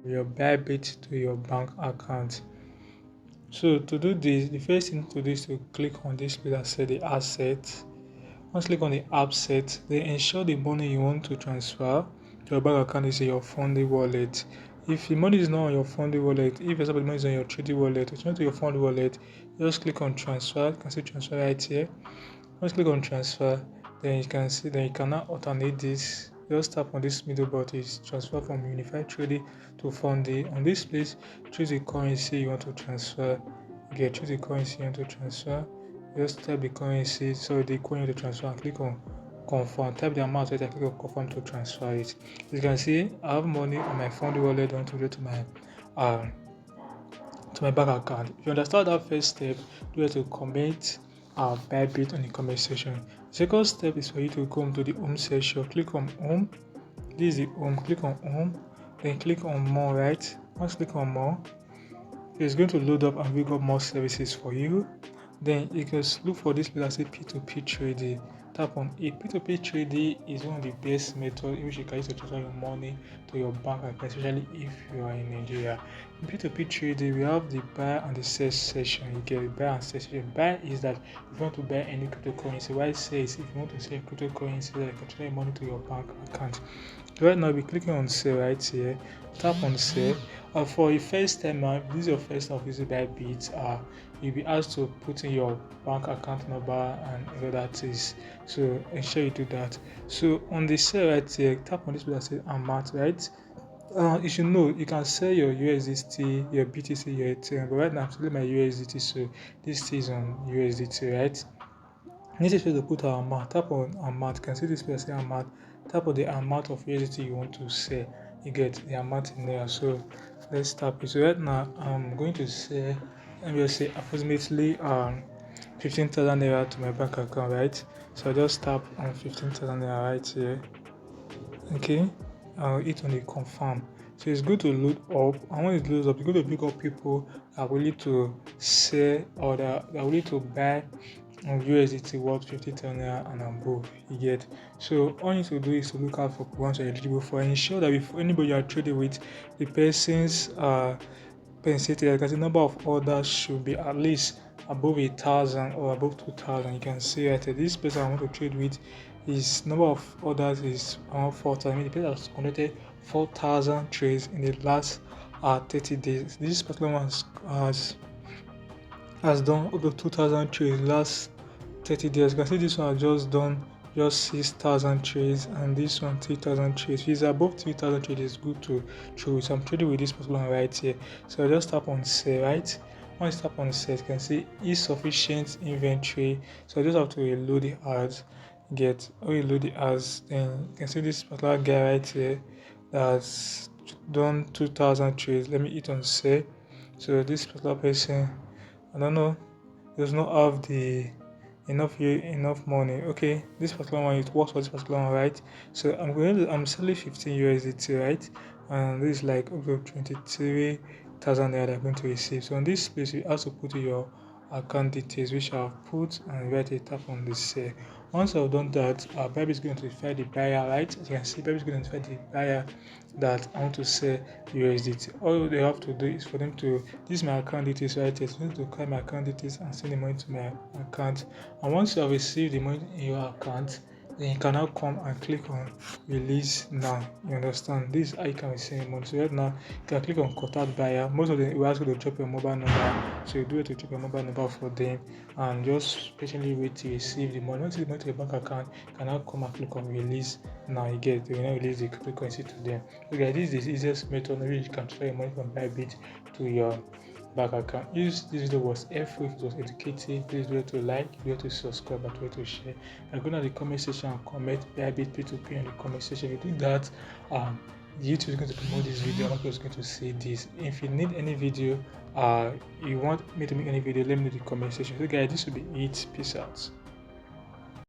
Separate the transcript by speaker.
Speaker 1: your Bybit to your bank account. So to do this, the first thing to do is to click on this place that said the asset. Once click on the asset, then ensure the money you want to transfer to your bank account is in your Funding wallet. If the money is not on your Funding wallet, if the money is on your trading wallet, to change to your Funding wallet, just click on transfer. You can see transfer right here. Once click on transfer, then you can see, then you can now alternate this. Just tap on this middle button, is transfer from unified trading to Funding. On this place, choose the currency you want to transfer. Choose the currency you want to transfer. Just type the currency, so the coin you want to transfer, and click on confirm. Type the amount right, and click on confirm to transfer it. As you can see, I have money on my Funding wallet. I want to go to my bank account. If you understand that first step, do have to comment Bybit on the comment section. The second step is for you to come to the home section. Click on home. This is the home. Click on home. Then click on more. Right. Once click on more, it's going to load up and bring up more services for you. Then you can look for this place that says P2P trading. Tap on it. P2P trading is one of the best methods in which you can use to transfer your money to your bank account, especially if you are in Nigeria. In P2P trading, we have the buy and the sell section. You get buy and sell section. Buy is that if you want to buy any cryptocurrency, while sell is if you want to sell cryptocurrency, that you can transfer your money to your bank account. Right now, we're clicking on sell right here. Tap on sell. For your first time, this is your first time using Bybit. You'll be asked to put in your bank account number and all that is. So ensure you do that. So on the sell right here, tap on this place that says amount, right? You should know you can sell your USDT, your BTC, your Ethereum. But right now I'm selling my USDT, so this is on USDT, right? This is where to put our amount. Tap on amount. You can see this place say amount. Tap on the amount of USDT you want to sell. You get the amount in there. So let's tap it. So right now I'm going to sell, let me just say approximately 15,000 naira to my bank account, right? So I just tap on 15,000 naira right here. Okay, I'll hit on the confirm. So it's good to load up, and when it loads up, it's going to pick up people that are willing to sell or that are willing to buy USDT worth 50,000 naira and above. You get. So all you need to do is to look out for ones you're eligible for, and ensure that if anybody you are trading with, the person's percentage, because the number of orders should be at least above 1,000 or above 2,000. You can see that this person I want to trade with, his number of orders is around 4,000. I mean, the person has conducted 4,000 trades in the last 30 days. This particular one has done over 2,000 trades last 30 days. You can see this one has just done just 6,000 trades, and this one 3,000 trades. If it's above 3,000 trades, it's good to trade. So I'm trading with this particular one right here. So I just tap on sell, right? Once you tap on sell, you can see insufficient inventory. So I just have to reload the ads. Reload the ads. Then you can see this particular guy right here that's done 2,000 trades. Let me hit on sell. So this particular person, I don't know, does not have the enough money. Okay, this particular one, it works for this particular one, right? So I'm selling 15 USDT, right? And this is like over 23,000 naira I'm going to receive. So on this place, you also put your account details, which I'll put, and write a tap on the sell. Once I've done that, Bybit is going to notify the buyer, right? As you can see, Bybit is going to notify the buyer that I want to sell USDT. All they have to do is for them to, this is my account details right here, so you need to copy my account details and send the money to my account. And once you have received the money in your account, then you can now come and click on release now. You understand? This is how you can receive money. So right now you can click on contact buyer. Most of them will ask you to drop your mobile number, so you do it to drop your mobile number for them and just patiently wait to receive the money. Once you go to your bank account, you can now come and click on release now. You get, they will now release the cryptocurrency to them. Okay, this is the easiest method in which you can transfer your money from Bybit to your bank account. If this video was helpful, if it was educative, please do it to like, do it to subscribe, and do it to share. And go to the comment section and comment Bybit P2P in the comment section. If you do that, YouTube is going to promote this video. I'm also going to say this. If you need any video, you want me to make any video, let me know in the comment section. So guys, this will be it. Peace out.